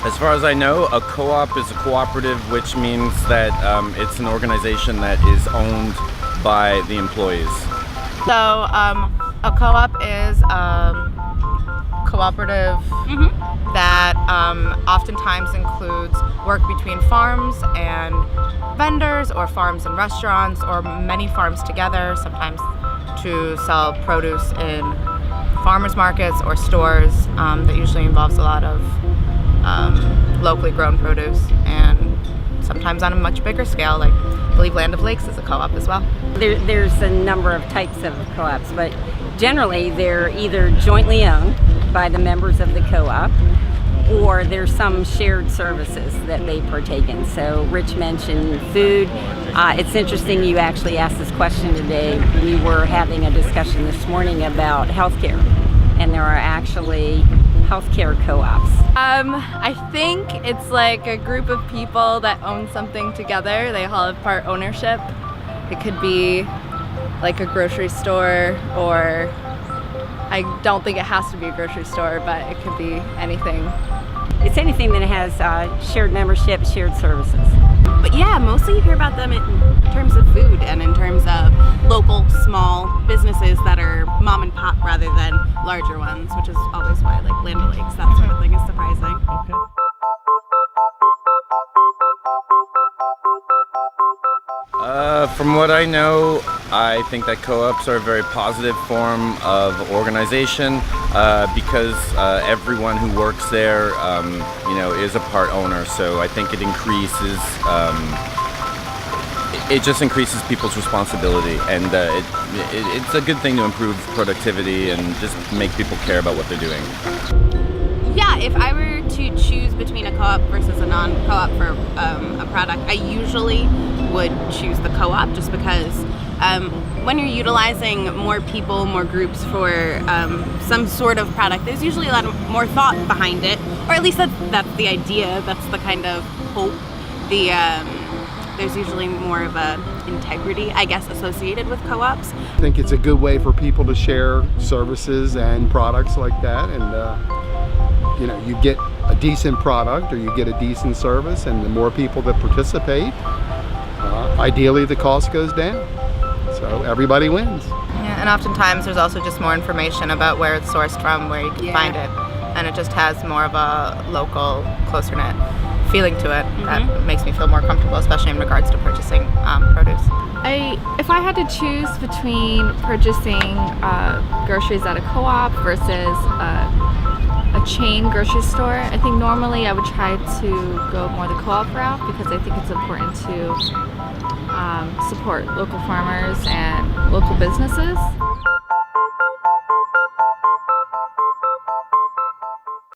As far as I know, a co-op is a cooperative, which means that it's an organization that is owned by the employees. So a co-op is cooperative that oftentimes includes work between farms and vendors, or farms and restaurants, or many farms together, sometimes to sell produce in farmers markets or stores. That usually involves a lot of locally grown produce, and sometimes on a much bigger scale, like I believe Land of Lakes is a co-op as well. There's a number of types of co-ops, but generally they're either jointly owned by the members of the co-op, or there's some shared services that they partake in. So Rich mentioned food. It's interesting you actually asked this question today. We were having a discussion this morning about healthcare, and there are actually healthcare co-ops. I think it's like a group of people that own something together. They all have part ownership. It could be like a grocery store, or I don't think it has to be a grocery store, but it could be anything. It's anything that has shared membership, shared services. But yeah, mostly you hear about them in terms of food and in terms of local small businesses that are mom and pop rather than larger ones, which is always why like Land of Lakes, that sort of thing is surprising. Okay. From what I know, I think that co-ops are a very positive form of organization because everyone who works there, is a part owner. So I think it increases, it just increases people's responsibility, and it's a good thing to improve productivity and just make people care about what they're doing. Yeah, if I were to choose between a co-op versus a non-co-op for a product, I usually would choose the co-op, just because when you're utilizing more people, more groups for some sort of product, there's usually a lot more thought behind it, or at least that's the idea, that's the kind of hope. There's usually more of a integrity, I guess, associated with co-ops. I think it's a good way for people to share services and products like that, and you get a decent product or you get a decent service, and the more people that participate, ideally the cost goes down. So everybody wins. Yeah, and oftentimes there's also just more information about where it's sourced from, where you can find it, and it just has more of a local, closer knit feeling to it that makes me feel more comfortable, especially in regards to purchasing produce. If I had to choose between purchasing groceries at a co-op versus a chain grocery store, I think normally I would try to go more the co-op route, because I think it's important to support local farmers and local businesses.